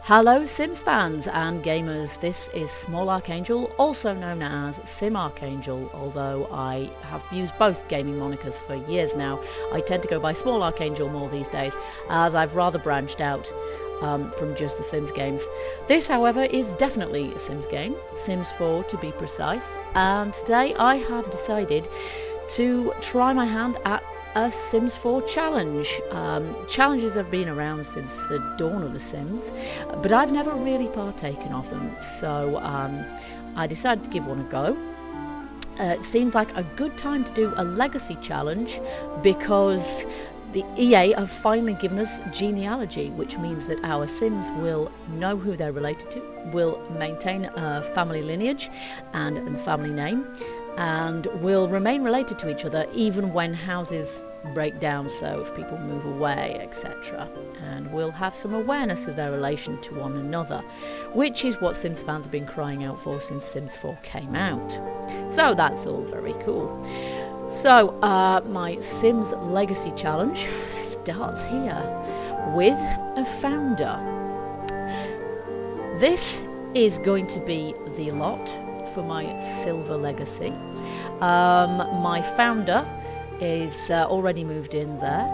Hello Sims fans and gamers, this is Small Archangel, also known as Sim Archangel, although I have used both gaming monikers for years now. I tend to go by Small Archangel more these days, as I've rather branched out from just the Sims games. This, however, is definitely a Sims game, Sims 4 to be precise, and today I have decided to try my hand at a Sims 4 challenge. Challenges have been around since the dawn of the Sims, but I've never really partaken of them, so I decided to give one a go. It seems like a good time to do a legacy challenge because the EA have finally given us genealogy, which means that our Sims will know who they're related to, will maintain a family lineage and a family name, and will remain related to each other even when houses break down, so if people move away, etc. And we'll have some awareness of their relation to one another, which is what Sims fans have been crying out for since Sims 4 came out. So that's all very cool. So my Sims Legacy Challenge starts here with a founder. This is going to be the lot for my Silver Legacy. My founder is already moved in there.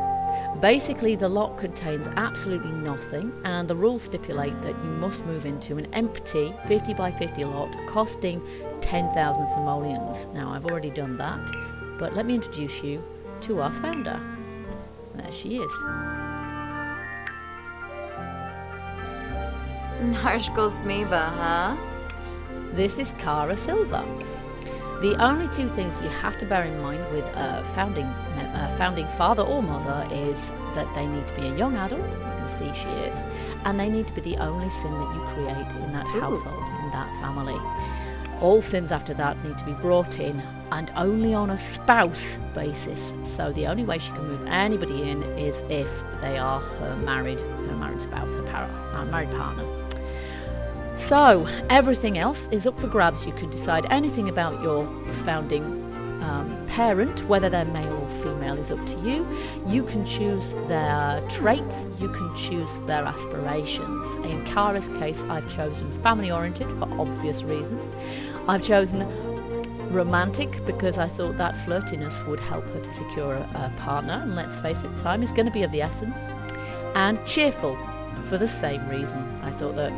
Basically the lot contains absolutely nothing, and the rules stipulate that you must move into an empty 50 by 50 lot costing 10,000 simoleons. Now I've already done that, but let me introduce you to our founder. There she is. Narshkal Smiva, huh? This is Cara Silva. The only two things you have to bear in mind with a founding father or mother is that they need to be a young adult, you can see she is, and they need to be the only Sim that you create in that household, in that family. All Sims after that need to be brought in, and only on a spouse basis. So the only way she can move anybody in is if they are her married spouse, her married partner. So everything else is up for grabs. You can decide anything about your founding parent, whether they're male or female is up to you. You can choose their traits, you can choose their aspirations. In Cara's case, I've chosen family oriented for obvious reasons. I've chosen romantic because I thought that flirtiness would help her to secure a partner, and let's face it, time is going to be of the essence. And cheerful for the same reason. I thought that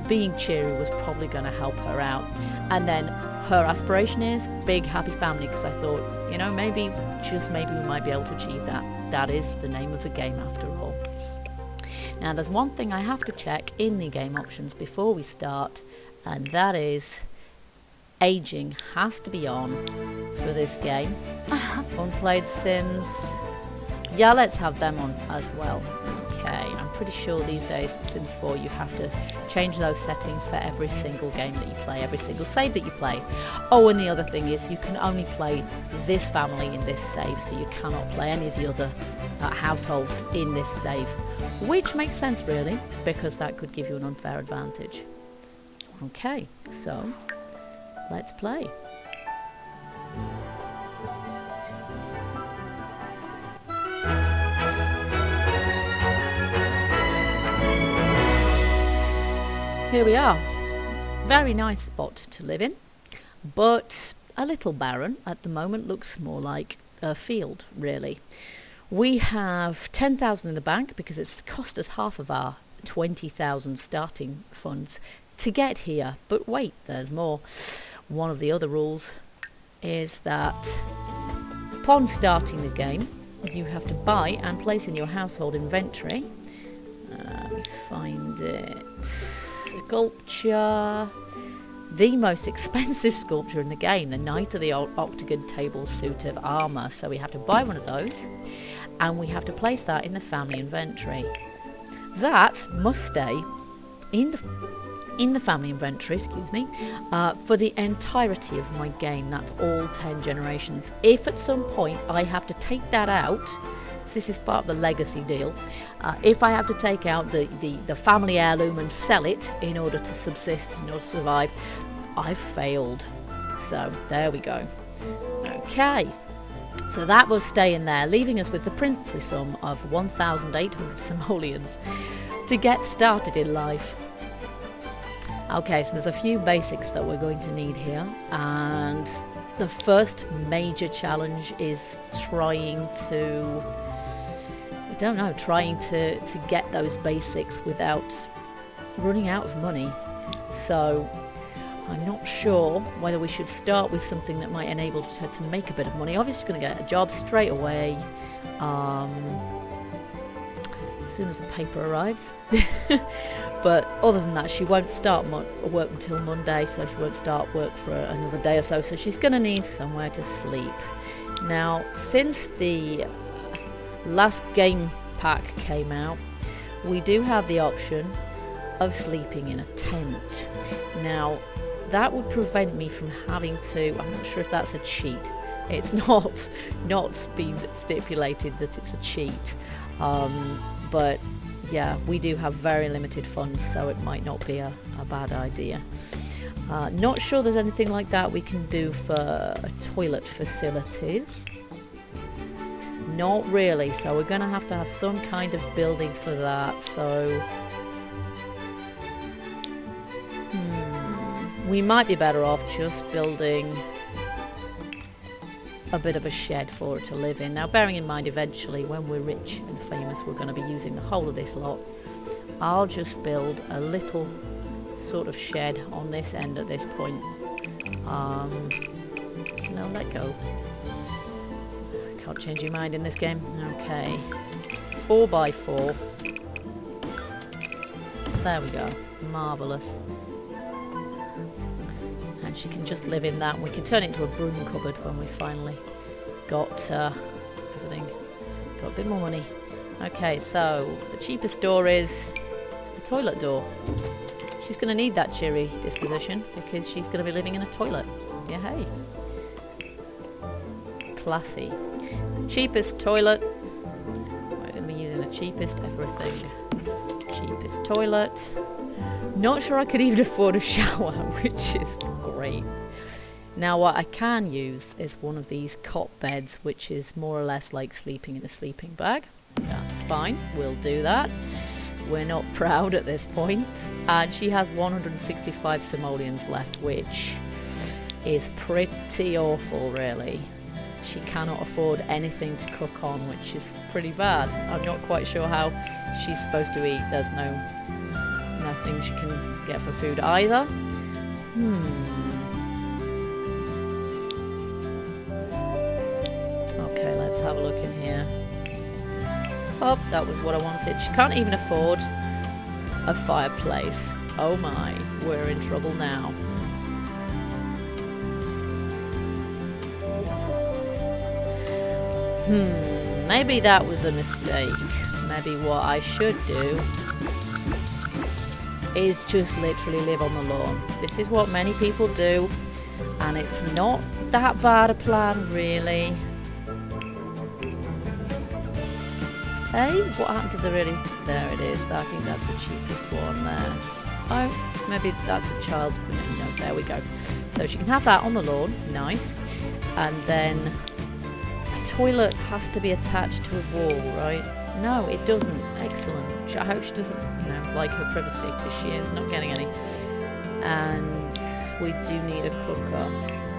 being cheery was probably going to help her out. And then her aspiration is big happy family, because I thought, you know, maybe, just maybe we might be able to achieve that. That is the name of the game after all. Now there's one thing I have to check in the game options before we start, and that is aging has to be on for this game. Unplayed Sims, yeah, let's have them on as well. Okay, I'm pretty sure these days in Sims 4 you have to change those settings for every single game that you play, every single save that you play. Oh, and the other thing is you can only play this family in this save, so you cannot play any of the other households in this save, which makes sense really, because that could give you an unfair advantage. Okay, so let's play. Here we are. Very nice spot to live in, but a little barren at the moment. Looks more like a field really. We have 10,000 in the bank because it's cost us half of our 20,000 starting funds to get here. But wait, there's more. One of the other rules is that upon starting the game you have to buy and place in your household inventory. Let me find it. Sculpture, the most expensive sculpture in the game, the Knight of the Octagon table suit of armour. So we have to buy one of those, and we have to place that in the family inventory. That must stay in the family inventory, excuse me, for the entirety of my game. That's all 10 generations. If at some point I have to take that out, so this is part of the legacy deal, if I have to take out the family heirloom and sell it in order to subsist, in order to survive, I've failed. So there we go. Okay, so that will stay in there, leaving us with the princely sum of 1,800 simoleons to get started in life. Okay, so there's a few basics that we're going to need here, and the first major challenge is trying to get those basics without running out of money. So I'm not sure whether we should start with something that might enable her to make a bit of money. Obviously she's going to get a job straight away, as soon as the paper arrives. But other than that, she won't start work until Monday, so she won't start work for another day or so. So she's going to need somewhere to sleep. Now, since the last game pack came out, we do have the option of sleeping in a tent. Now, that would prevent me from having to, I'm not sure if that's a cheat. It's not been stipulated that it's a cheat. But yeah, we do have very limited funds, so it might not be a bad idea. Not sure there's anything like that we can do for toilet facilities. Not really, so we're going to have some kind of building for that. So we might be better off just building a bit of a shed for her to live in. Now, bearing in mind eventually when we're rich and famous we're going to be using the whole of this lot, I'll just build a little sort of shed on this end at this point. No, let go. Can't change your mind in this game. Okay, 4x4. There we go. Marvellous. And she can just live in that, and we can turn it into a broom cupboard when we finally got everything, got a bit more money. Okay, so the cheapest door is the toilet door. She's going to need that cheery disposition because she's going to be living in a toilet. Yeah, hey. Classy. Cheapest toilet. We're going to be using the cheapest everything. Cheapest toilet. Not sure I could even afford a shower, which is great. Now what I can use is one of these cot beds, which is more or less like sleeping in a sleeping bag. That's fine, we'll do that. We're not proud at this point. And she has 165 simoleons left, which is pretty awful, really. She cannot afford anything to cook on, which is pretty bad. I'm not quite sure how she's supposed to eat. There's nothing she can get for food either. Okay, let's have a look in here. Oh, that was what I wanted. She can't even afford a fireplace. Oh my, we're in trouble now. Maybe that was a mistake. Maybe what I should do is just literally live on the lawn. This is what many people do, and it's not that bad a plan, really. Hey, what happened to the really... There it is. I think that's the cheapest one there. Oh, maybe that's the child's... No, there we go. So she can have that on the lawn. Nice. And then a toilet has to be attached to a wall, right? No, it doesn't. Excellent. I hope she doesn't, like her privacy, because she is not getting any. And we do need a cooker.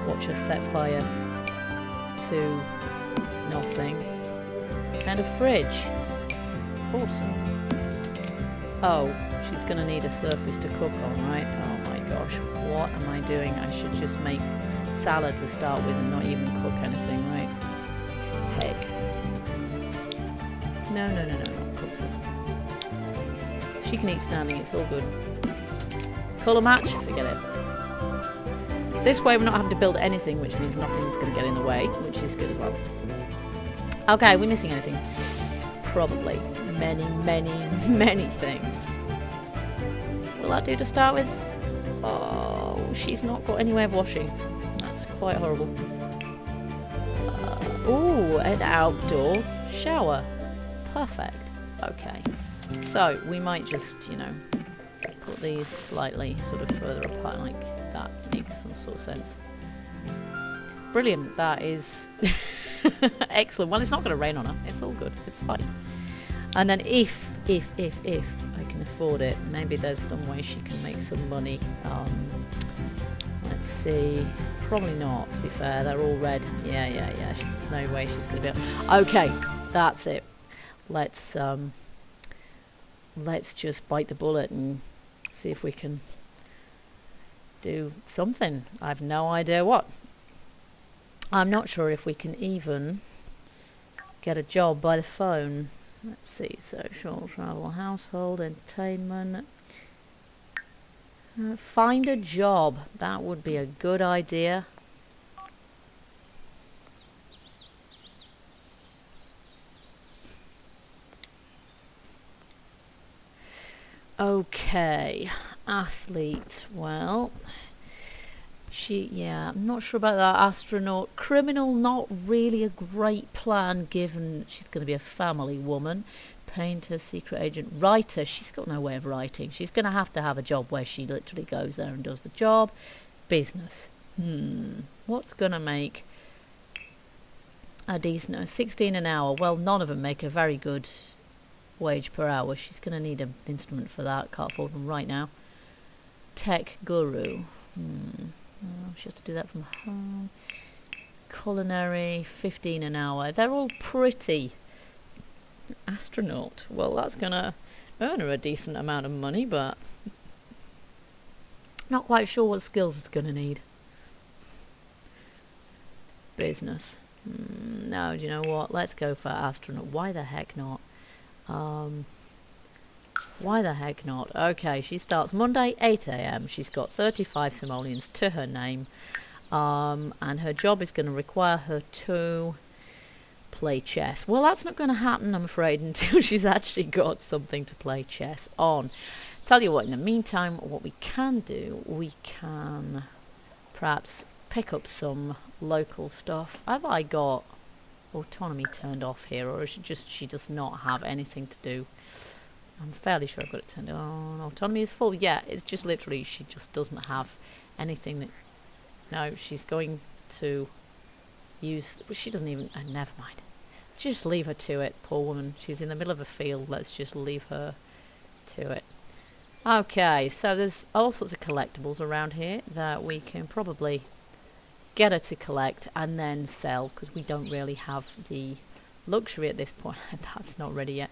Watch her set fire to nothing. And a fridge. Awesome. Oh, she's going to need a surface to cook on, right? Oh my gosh, what am I doing? I should just make salad to start with and not even cook anything, right? Heck. No, not cook. She can eat standing, it's all good. Colour match? Forget it. This way we're not having to build anything, which means nothing's going to get in the way, which is good as well. Okay, are we missing anything? Probably. Many things. Will that do to start with? Oh, she's not got any way of washing. That's quite horrible. Ooh, an outdoor shower. Perfect. Okay. So, we might just, put these slightly sort of further apart, like that makes some sort of sense. Brilliant. That is excellent. Well, it's not going to rain on her. It's all good. It's fine. And then if I can afford it, maybe there's some way she can make some money. Let's see. Probably not, to be fair. They're all red. Yeah. There's no way she's going to be able... Okay, that's it. Let's just bite the bullet and see if we can do something. I have no idea what. I'm not sure if we can even get a job by the phone. Let's see. Social, travel, household, entertainment. Find a job. That would be a good idea. Okay. Athlete. Well, I'm not sure about that. Astronaut. Criminal, not really a great plan given she's going to be a family woman. Painter, secret agent, writer. She's got no way of writing. She's going to have a job where she literally goes there and does the job. Business. What's going to make a decent... 16 an hour. Well, none of them make a very good wage per hour. She's going to need an instrument for that. Can't afford them right now. Tech guru. She has to do that from home. Culinary, 15 an hour. They're all pretty. Astronaut. Well, that's going to earn her a decent amount of money, but not quite sure what skills it's going to need. Business. No, do you know what? Let's go for astronaut. Why the heck not? Why the heck not? Okay, she starts Monday, 8 a.m. She's got 35 simoleons to her name. And her job is going to require her to play chess. Well, that's not going to happen, I'm afraid, until she's actually got something to play chess on. Tell you what, in the meantime, what we can do, we can perhaps pick up some local stuff. Have I got autonomy turned off here, or is she does not have anything to do? I'm fairly sure I've got it turned on. Autonomy is full. Yeah, it's just literally she just doesn't have anything that... No, she's going to use... Well, she doesn't even... never mind. Just leave her to it, poor woman. She's in the middle of a field. Let's just leave her to it. Okay, so there's all sorts of collectibles around here that we can probably get her to collect and then sell, because we don't really have the luxury at this point. That's not ready yet.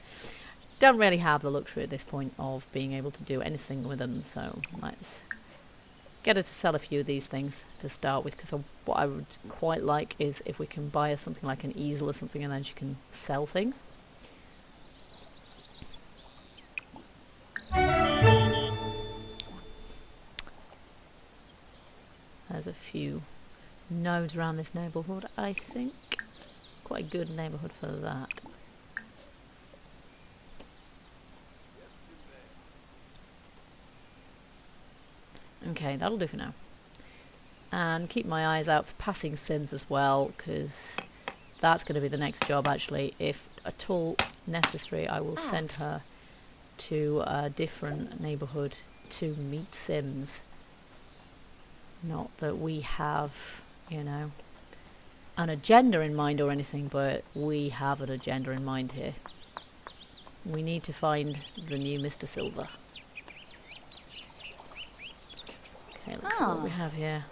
Don't really have the luxury at this point of being able to do anything with them, so let's get her to sell a few of these things to start with, because what I would quite like is if we can buy her something like an easel or something and then she can sell things. There's a few nodes around this neighbourhood, I think. It's quite a good neighbourhood for that. Okay, that'll do for now. And keep my eyes out for passing Sims as well, because that's going to be the next job actually. If at all necessary, I will send her to a different neighbourhood to meet Sims. Not that we have, you know, an agenda in mind or anything, but we have an agenda in mind here. We need to find the new Mr. Silver. Okay, let's see what we have here.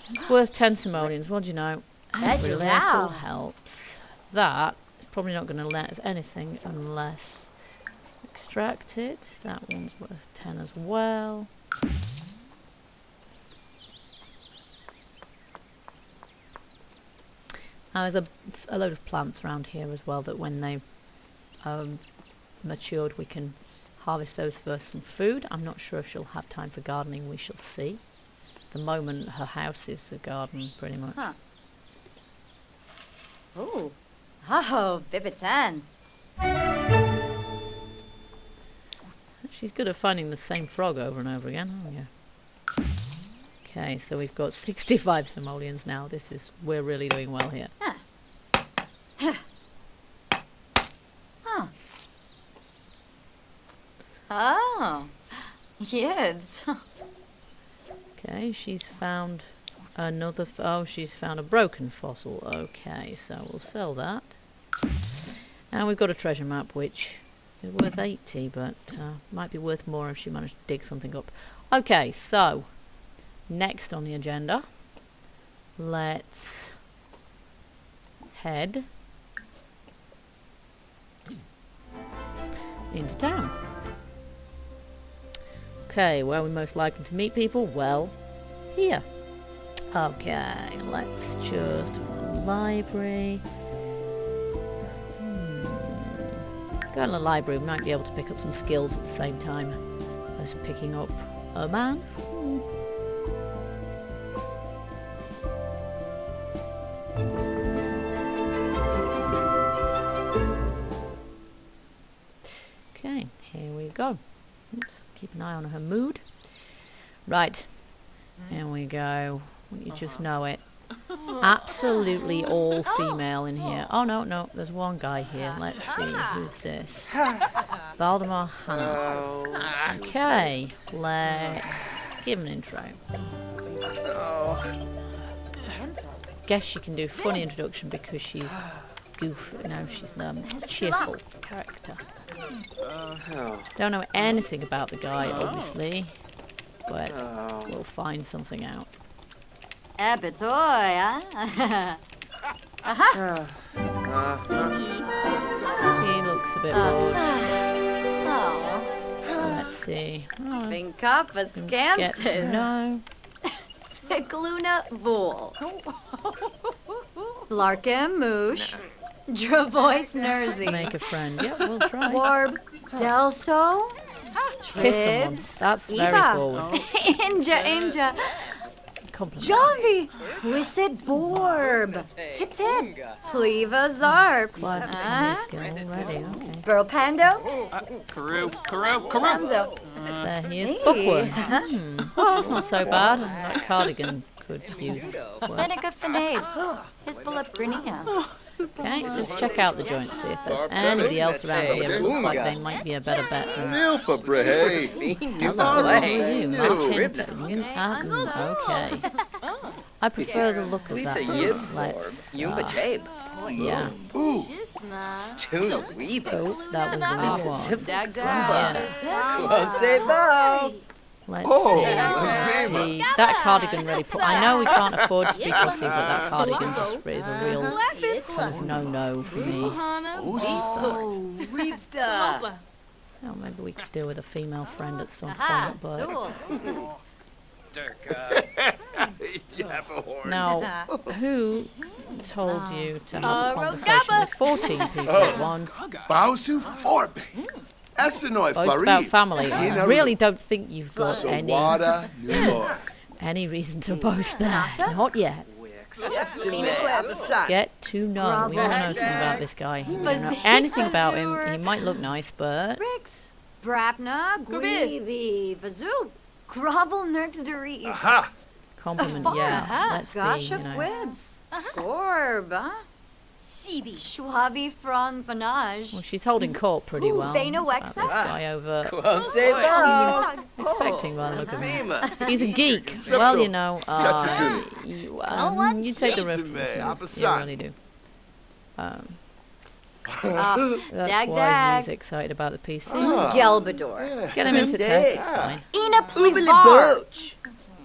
It's worth 10 simoleons. What do you know? Every little helps. That is probably not going to let us anything unless extracted. That one's worth 10 as well. There's a load of plants around here as well that when they matured we can harvest those for some food. I'm not sure if she'll have time for gardening. We shall see. At the moment her house is a garden pretty much. Huh. Ooh. Oh, Bibitan. She's good at finding the same frog over and over again. Oh yeah. Okay, so we've got 65 simoleons now. We're really doing well here. Oh, yes. Okay, she's found another... she's found a broken fossil. Okay, so we'll sell that. And we've got a treasure map, which is worth 80, but might be worth more if she managed to dig something up. Okay, so next on the agenda, let's head into town. Okay, where are we most likely to meet people? Well, here. Okay, let's just library. Go to the library, we might be able to pick up some skills at the same time as picking up a man. Okay, here we go. Oops, keep an eye on her mood. Right, here we go. You just know it. Absolutely all female in here. Oh no, there's one guy here. Let's see, who's this? Valdemar Hanna. Okay, let's give him an intro. Guess she can do funny introduction because she's goofy. No, she's cheerful character. Don't know anything about the guy, obviously, but we'll find something out. Zoya. He looks a bit bored. Oh. Let's see. Vinkapa Scansis. No. Sigluna Vol. Larkin Moosh. Dravois Nersey. Make a friend. Yeah, we'll try. Warb Delso. Kiss someone. Tribs. That's very Eva. forward. Inja. Compliment. Johnny. Wisset Borb. Tip. Pleva Zarps. Quite a skill already. Okay. Burl Pando. Carew. Samzo. There he is. Bookworm. Well, that's not so bad. That cardigan could use work. Venica Finade. Hezbollah Grinia. Okay, let's check out the joint, see if there's anybody else around here who looks like they might be a better bet than Vilpa Brehe. Okay. I prefer the look of that. Let's, yeah. Ooh. Stuna Weebus. Oh, that was the one. Yeah. Won't say no. Let's Oh, see. That cardigan really put. I know we can't afford to be fussy, but that cardigan just is a real kind of no-no for me. Oh, Reebsta. Well, maybe we could deal with a female friend at some point, but now, who told you to have a conversation with 14 people at once? Bausu Forbe. Essenoi Boast about family. I really don't think you've got any reason to boast there. Not yet. Get to know. We want to know something about this guy. We don't know anything about him. He might look nice, but Rix. Brabna. Greavy. Vazoo. Grovel Nurksderi. Aha. compliment. Yeah, let's Gosh be, of you know. Wibs. Gorb, huh? Schwabi from Vanage. Well, she's holding court pretty well. Vena That's about this Wexa? guy over Oh, expecting by the look of him. He's a geek. Well, you know, you take the reference. You really do. That's why he's excited about the PC. Gelbador. Get him into tech, it's fine. Ina Plivar.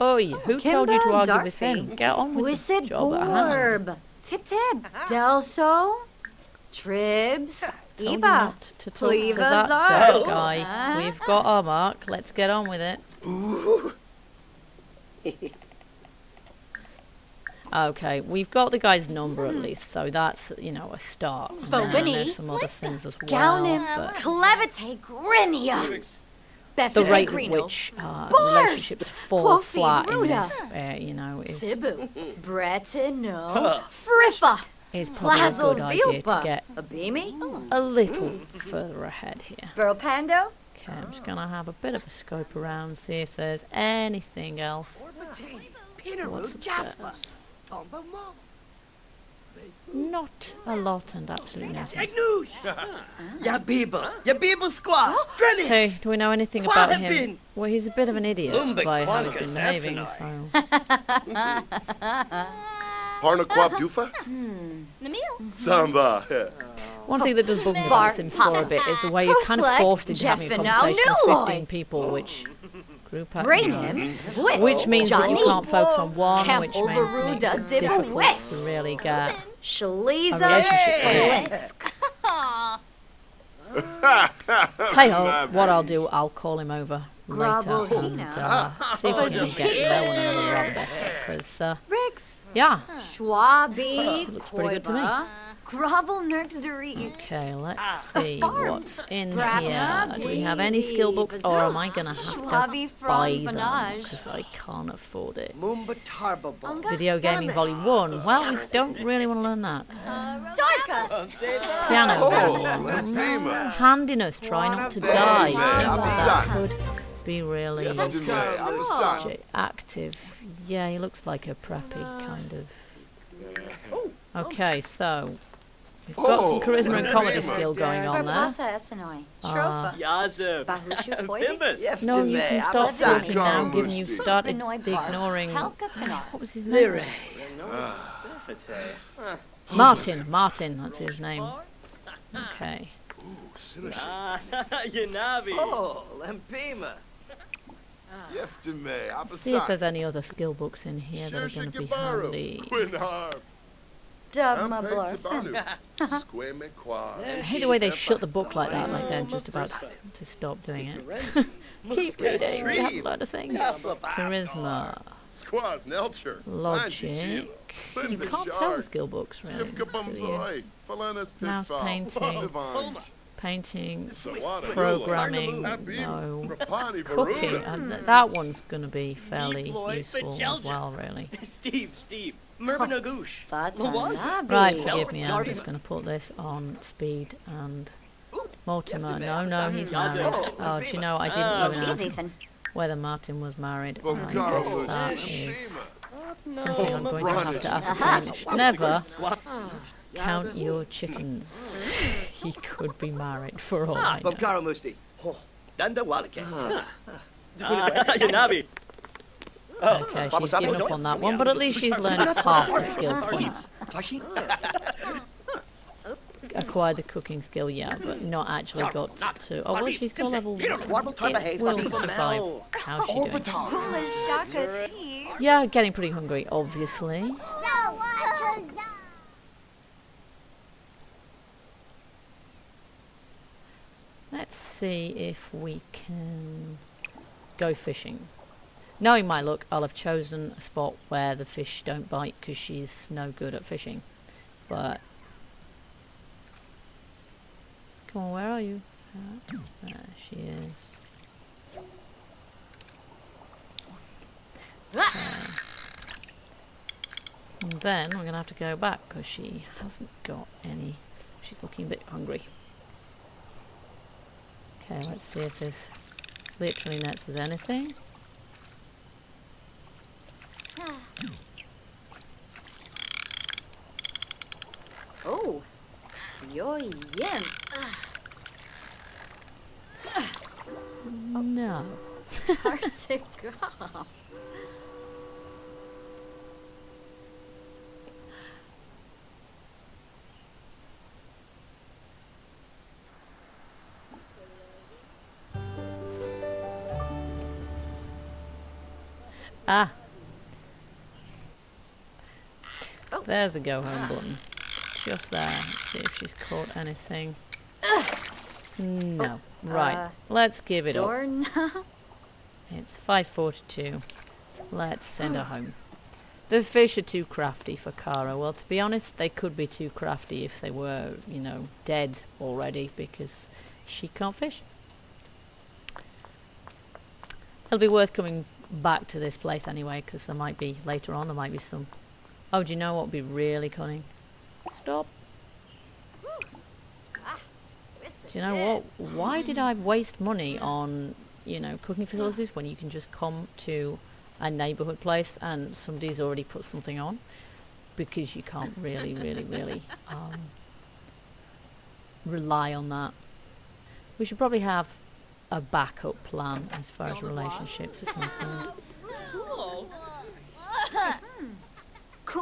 Oh, who told you to argue with him? Get on with the Wisset job at hand. Borb. Tip Tip. Delso. Tribs. Told you Eba. not to talk to Pleva that Zark. dead guy. We've got our mark. Let's get on with it. Okay, we've got the guy's number at least, so that's, you know, a start. And then Spobini. there's some other things as well, Gaunim. but Clevite Grinia. the rate at Grino. which relationships fall Quofi flat in Ruda. this, you know, is Sibu. Bretino. Friffa. probably a good idea to get Abimi. a little further ahead here. Burpando. Okay, I'm just going to have a bit of a scope around, see if there's anything else. What's upstairs? Not a lot and absolutely nothing. Ya Bible squad. Friendly. Okay, do we know anything about him? Well, he's a bit of an idiot by how he's been behaving, so... Parnaquab Dufa? Samba. One thing that does bug me about Sims 4 a bit is the way you're kind of forced into having a conversation with 15 people, which group up, Brainim, which means that you Johnny, can't focus on one, Camp which Overrule makes does it dip difficult west. to really get a Shaliza, relationship going. Hey ho, what I'll do, I'll call him over later and see if we can get to know one another rather better. Because, Rix, yeah, Schwabi, looks pretty good to me. Grobble Nurksdery. Okay, let's see what's in Brava, here. Do we have any skill books, or am I going to have Schwabi to from buy them? Vanage. Because I can't afford it. Mumba Tarbabo. Video Gaming Volume 1. Well, we don't really want to learn that. Darka, Piano Oh, Volume 1. Lempima. Handiness, try not to die. You know what, that Abbasan. could be really Abbasan. active. Yeah, he looks like a preppy, kind of. Okay, so we've got some charisma and comedy skill going on there. Barbasa Esenoi, Shrofa, Yazoo. Bahushu Foibe, Bimbus. No, you can stop Abbasan. talking now, given you've started Benoit Bars, ignoring... Halka Pinar. What was his name? Martin, that's his name. Okay. Yanabi. Oh, Lempima. See if there's any other skill books in here that are going to be handy. Dub Mablor. I hate the way they shut the book like that, like they're just about to stop doing it. Keep reading, we have a lot of things. Charisma, Squaws, Nelcher. logic. You can't tell the skill books, really. until you- Mouth painting, programming, no. Cooking, and that one's going to be fairly useful as well, really. Steve. Merbanagoosh. Fatanabi. Right, forgive me, I'm just going to put this on speed and... Mortimer, no, he's married. Oh, do you know, I didn't even ask Ethan. whether Martin was married. I guess that is something I'm going to have to ascertain. Never count your chickens. He could be married for all I know. Bobkaro Musti. Danda Walake. Yanabi. Okay, she's given up on that one, but at least she's learned half the skill points. Acquired the cooking skill, yeah, but not actually got to... Oh, well, she's got level 1. It will survive. How's she doing? Foolish Shaka tea. Yeah, getting pretty hungry, obviously. Let's see if we can go fishing. Knowing my luck, I'll have chosen a spot where the fish don't bite because she's no good at fishing. But... Come on, where are you? There she is. And then we're going to have to go back because she hasn't got any. She's looking a bit hungry. Okay, let's see if there's literally nets as anything. Oh, yo yen. No. Arsiga. Ah. There's the go home button. Just there. Let's see if she's caught anything. No. Right. Let's give it up. Dorna. It's 5:42. Let's send her home. The fish are too crafty for Kara. Well, to be honest, they could be too crafty if they were, you know, dead already because she can't fish. It'll be worth coming back to this place anyway because there might be, later on, there might be some... Oh, do you know what would be really cunning? Stop. Do you know what? Why did I waste money on, you know, cooking facilities when you can just come to a neighbourhood place and somebody's already put something on? Because you can't really rely on that. We should probably have a backup plan as far as relationships are concerned.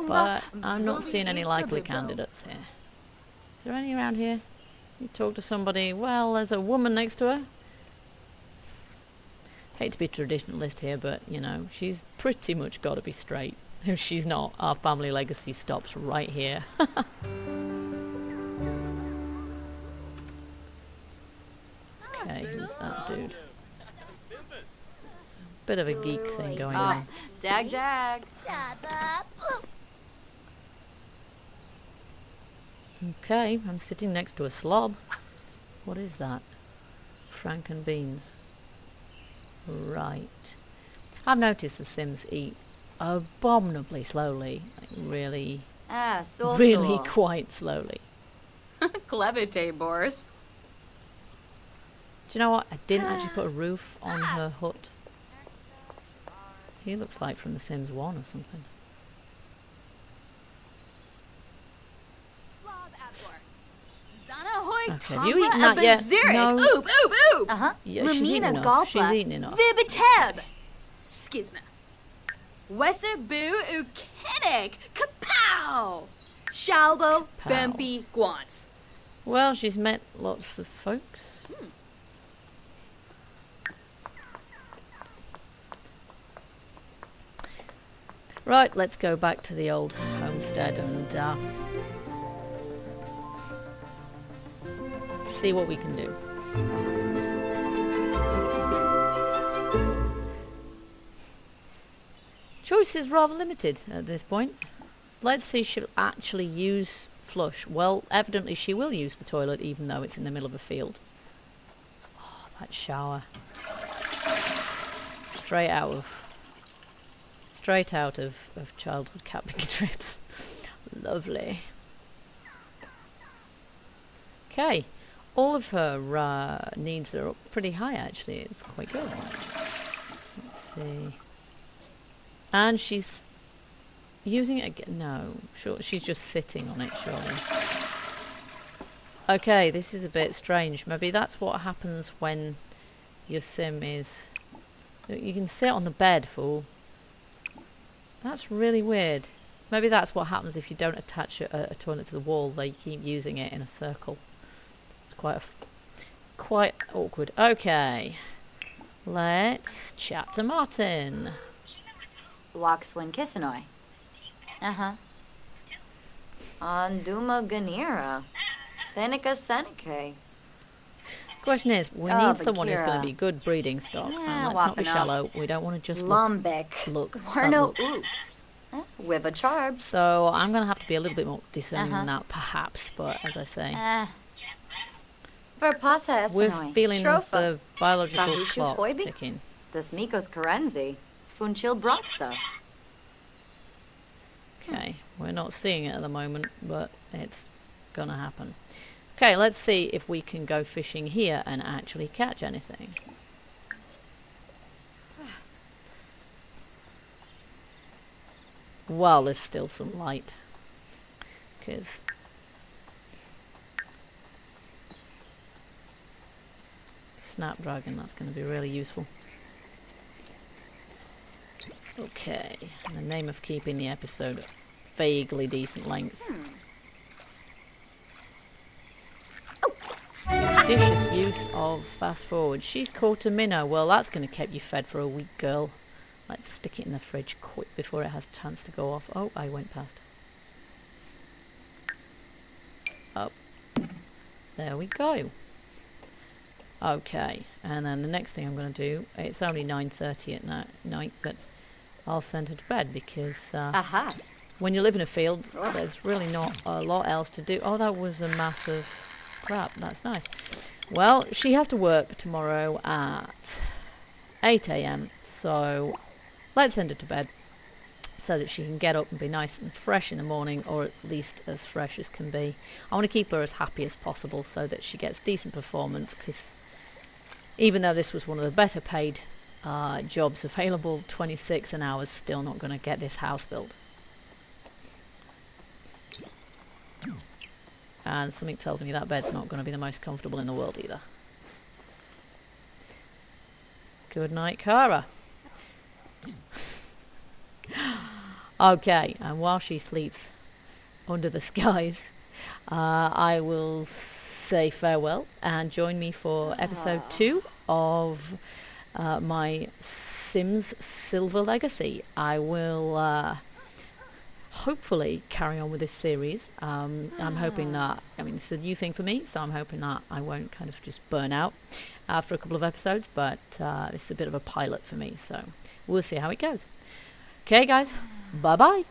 but I'm not seeing any likely candidates here. Is there any around here? You talk to somebody. Well, there's a woman next to her. Hate to be traditionalist here, but, you know, she's pretty much got to be straight. If she's not, our family legacy stops right here. Okay, who's that dude? Bit of a geek thing going on. Dag. Okay, I'm sitting next to a slob. What is that? Frank and beans. Right. I've noticed the Sims eat abominably slowly. Like really quite slowly. Clever, Boris. Do you know what? I didn't actually put a roof on her hut. He looks like from The Sims 1 or something. Okay, have you eaten that yet? No. Oop. Yeah, she's eaten enough. She's eaten enough. Vibiteb. Skizna. Westerbu ukenik. Kapow. Shalbo Pow. Bempi Guans. Well, she's met lots of folks. Right, let's go back to the old homestead and see what we can do. Choice is rather limited at this point. Let's see if she'll actually use flush. Well, evidently she will use the toilet even though it's in the middle of a field. Oh, that shower. Straight out of childhood camping trips. Lovely. Okay. All of her needs are up pretty high actually. It's quite good. Let's see. And she's using it again. No, sure. She's just sitting on it, surely. Okay, this is a bit strange. Maybe that's what happens when your sim is... You can sit on the bed, fool. That's really weird. Maybe that's what happens if you don't attach a toilet to the wall. They keep using it in a circle. It's quite awkward. Okay. Let's chat to Martin. Waxwin Kisanoy. Anduma Ganira. Thenica Seneca. Question is, we need someone who's going to be good breeding stock. Yeah, and let's not be shallow. We don't want to just Lumbek. look. Warno oops. With a charb. So I'm going to have to be a little bit more discerning than that, perhaps. But as I say, Verpasa we're Esanoy. feeling the biological Bahushu clock Foibi? ticking. Desmikos Karenzi. Funchil Bratsa. Okay, we're not seeing it at the moment, but it's going to happen. Okay, let's see if we can go fishing here and actually catch anything. Well, there's still some light. Because Snapdragon, that's going to be really useful. Okay, in the name of keeping the episode vaguely decent length. Judicious use of fast forward. She's caught a minnow. Well, that's going to keep you fed for a week, girl. Let's stick it in the fridge quick before it has a chance to go off. Oh, I went past. Oh. There we go. Okay, and then the next thing I'm going to do, it's only 9:30 at night, but I'll send her to bed because when you live in a field, there's really not a lot else to do. Oh, that was a massive crap. That's nice. Well, she has to work tomorrow at 8 AM, so let's send her to bed so that she can get up and be nice and fresh in the morning, or at least as fresh as can be. I want to keep her as happy as possible so that she gets decent performance, because even though this was one of the better paid jobs available, 26 an hour is still not going to get this house built. And something tells me that bed's not going to be the most comfortable in the world either. Good night, Kara. Okay, and while she sleeps under the skies, I will say farewell and join me for episode 2 of my Sims Silver Legacy. I will hopefully carry on with this series. I'm hoping that, I mean, it's a new thing for me, so I'm hoping that I won't kind of just burn out after a couple of episodes, but this is a bit of a pilot for me, so we'll see how it goes. Okay, guys, bye-bye.